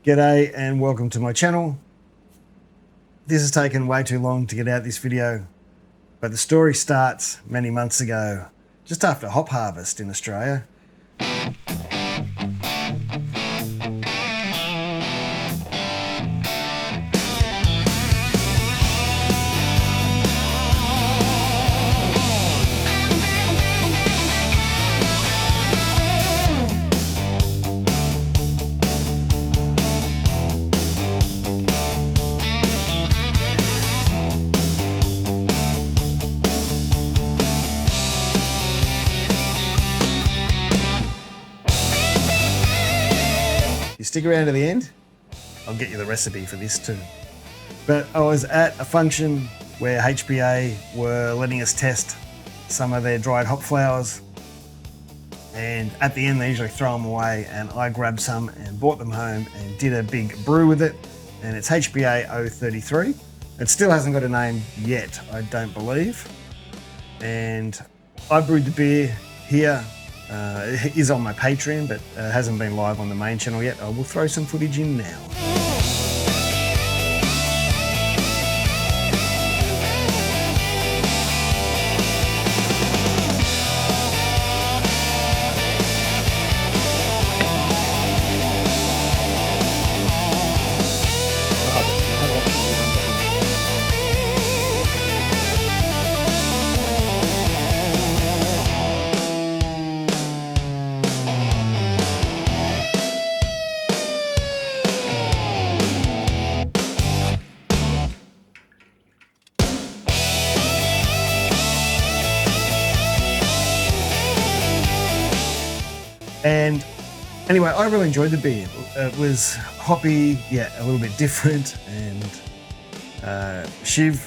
G'day and welcome to my channel. This has taken way too long to get out this video, but the story starts many months ago, just after hop harvest in Australia. You stick around to the end, I'll get you the recipe for this too. But I was at a function where HPA were letting us test some of their dried hop flowers, and at the end they usually throw them away, and I grabbed some and brought them home and did a big brew with it, and it's HPA-033. It still hasn't got a name yet, I don't believe. And I brewed the beer here. It is on my Patreon, but hasn't been live on the main channel yet. I will throw some footage in now. And anyway, I really enjoyed the beer. It was hoppy, yeah, a little bit different. And Shiv,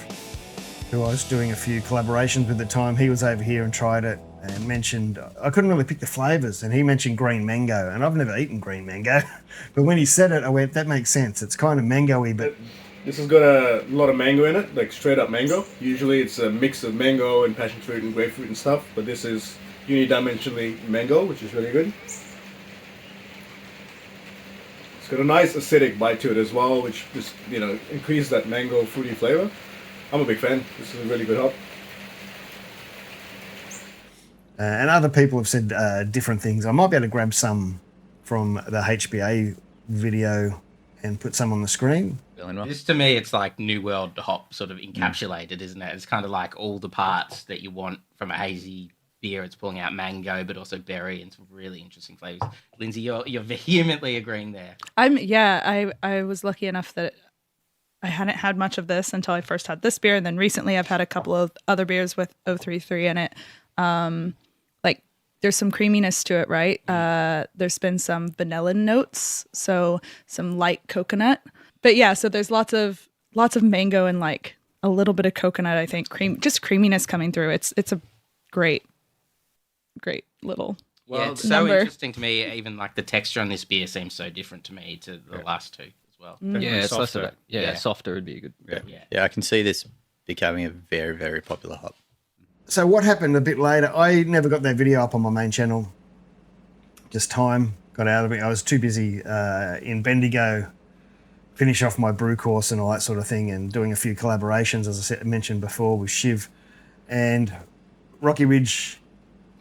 who I was doing a few collaborations with at the time, he was over here and tried it and mentioned, I couldn't really pick the flavors, and he mentioned green mango, and I've never eaten green mango. But when he said it, I went, that makes sense. It's kind of mango-y, but... This has got a lot of mango in it, like straight up mango. Usually it's a mix of mango and passion fruit and grapefruit and stuff, but this is unidimensionally mango, which is really good. It's got a nice acidic bite to it as well, which just, increases that mango fruity flavor. I'm a big fan. This is a really good hop. And other people have said different things. I might be able to grab some from the HPA video and put some on the screen. This to me, it's like New World hop sort of encapsulated, isn't it? It's kind of like all the parts that you want from a hazy beer. It's pulling out mango, but also berry and some really interesting flavors. Lindsay, you're vehemently agreeing there. I was lucky enough that I hadn't had much of this until I first had this beer, and then recently I've had a couple of other beers with 033 in it. Like there's some creaminess to it, right? There's been some vanilla notes, so some light coconut. But yeah, so there's lots of mango and like a little bit of coconut, I think. Just creaminess coming through. It's a great little it's number. So interesting to me. Even like the texture on this beer seems so different to me to the last two as well. Yeah, it's softer. less of it. Softer would be a good. Yeah, I can see this becoming a very, very popular hop. So what happened a bit later, I never got that video up on my main channel. Just time got out of it. I was too busy in Bendigo, finish off my brew course and all that sort of thing, and doing a few collaborations, as I mentioned before, with Shiv and Rocky Ridge.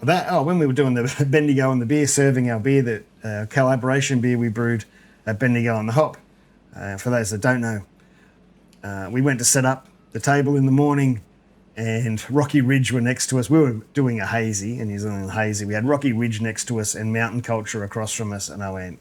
When we were doing the Bendigo and the beer, serving our beer, the collaboration beer we brewed at Bendigo on the hop. For those that don't know, we went to set up the table in the morning, and Rocky Ridge were next to us. We were doing a hazy, a New Zealand hazy. We had Rocky Ridge next to us and mountain culture across from us, and I went...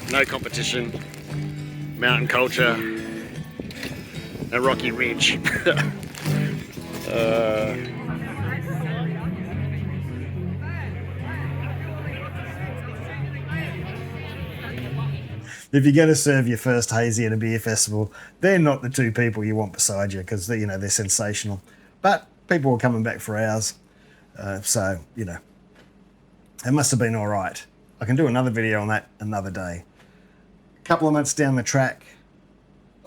No competition, mountain culture, and Rocky Ridge. If you're going to serve your first hazy at a beer festival, they're not the two people you want beside you, because they're sensational. But people were coming back for ours, so it must have been all right. I can do another video on that another day. A couple of months down the track,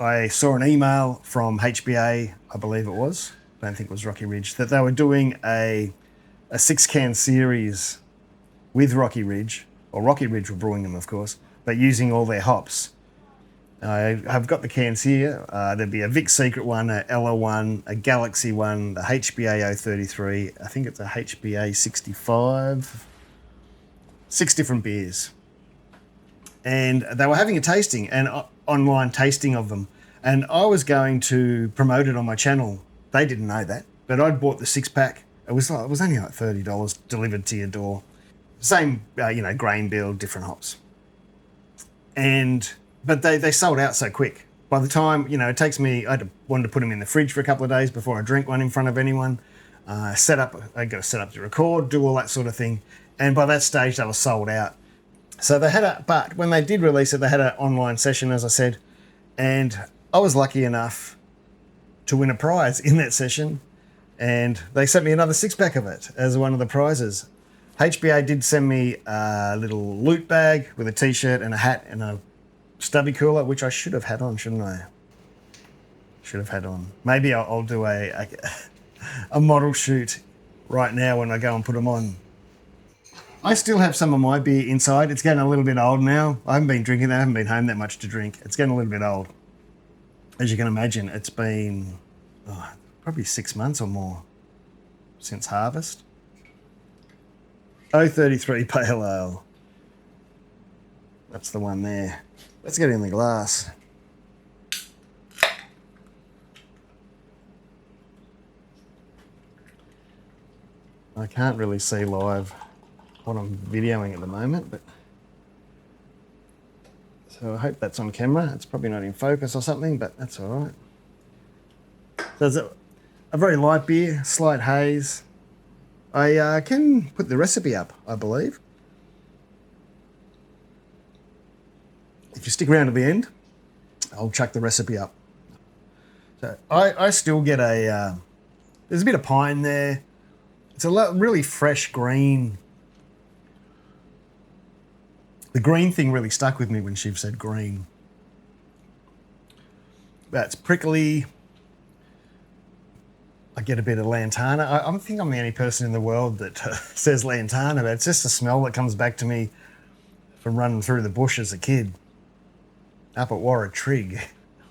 I saw an email from HPA, I believe it was, I don't think it was Rocky Ridge, that they were doing a 6-can series with Rocky Ridge, or Rocky Ridge were brewing them, of course, but using all their hops. I've got the cans here. There'd be a Vic Secret one, a Ella one, a Galaxy one, the HPA-033. I think it's a HPA-65. 6 different beers. And they were having a tasting, and online tasting of them. And I was going to promote it on my channel. They didn't know that, but I'd bought the 6-pack. It was only like $30 delivered to your door. Same, grain bill, different hops. But they sold out so quick. By the time, it takes me, wanted to put them in the fridge for a couple of days before I drink one in front of anyone. I got to set up to record, do all that sort of thing. And by that stage, they were sold out. So but when they did release it, they had an online session, as I said. And I was lucky enough to win a prize in that session. And they sent me another 6-pack of it as one of the prizes. HBA did send me a little loot bag with a t-shirt and a hat and a stubby cooler, which I should have had on, shouldn't I? Should have had on. Maybe I'll do a model shoot right now when I go and put them on. I still have some of my beer inside. It's getting a little bit old now. I haven't been drinking that. I haven't been home that much to drink. It's getting a little bit old. As you can imagine, it's been probably 6 months or more since harvest. 033 Pale Ale. That's the one there. Let's get it in the glass. I can't really see live what I'm videoing at the moment, but so I hope that's on camera. It's probably not in focus or something, but that's all right. So it's a very light beer, slight haze. I can put the recipe up, I believe. If you stick around to the end, I'll chuck the recipe up. So I still get there's a bit of pine there. It's a really fresh green. The green thing really stuck with me when Shiv said green. That's prickly. I get a bit of lantana. I think I'm the only person in the world that says lantana, but it's just a smell that comes back to me from running through the bush as a kid. Up at Warra Trig,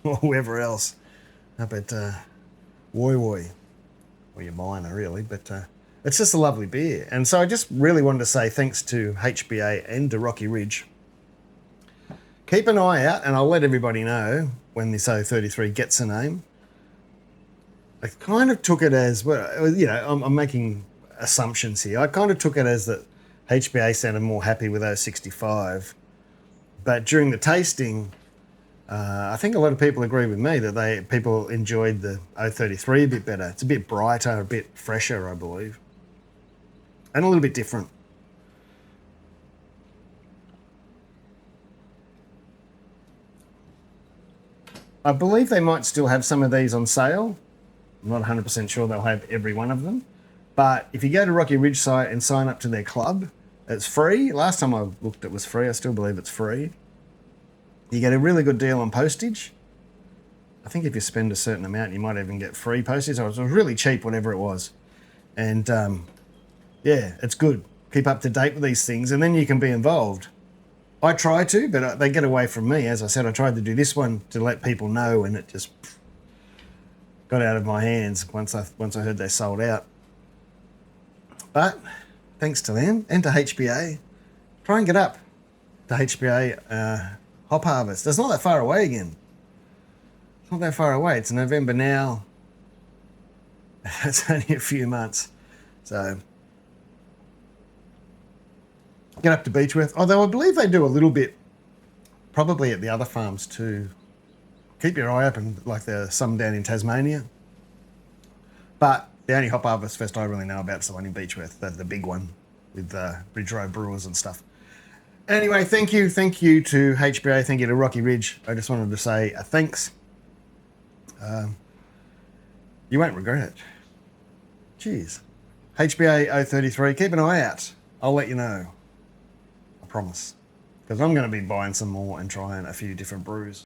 or whoever else. Up at Woy Woy. Well, you're minor, really, but it's just a lovely beer. And so I just really wanted to say thanks to HBA and to Rocky Ridge. Keep an eye out, and I'll let everybody know when this 033 gets a name. I kind of took it as, I'm making assumptions here. I kind of took it as that HBA sounded more happy with 065. But during the tasting, I think a lot of people agree with me that people enjoyed the 033 a bit better. It's a bit brighter, a bit fresher, I believe. And a little bit different. I believe they might still have some of these on sale. I'm not 100% sure they'll have every one of them. But if you go to Rocky Ridge site and sign up to their club, it's free. Last time I looked, it was free. I still believe it's free. You get a really good deal on postage. I think if you spend a certain amount, you might even get free postage. It was really cheap, whatever it was. And yeah, it's good. Keep up to date with these things, and then you can be involved. I try to, but they get away from me. As I said, I tried to do this one to let people know, and it just got out of my hands once I heard they sold out. But thanks to them and to HPA, try and get up to HPA Hop Harvest. It's not that far away again. It's not that far away. It's November now. It's only a few months. So get up to Beechworth. Although I believe they do a little bit, probably at the other farms too. Keep your eye open, like there's some down in Tasmania. But the only Hop Harvest Fest I really know about is the one in Beechworth, the big one with Bridge Road Brewers and stuff. Anyway, thank you to HPA, thank you to Rocky Ridge. I just wanted to say thanks. You won't regret it. Cheers. HPA 033, keep an eye out. I'll let you know. I promise. Because I'm going to be buying some more and trying a few different brews.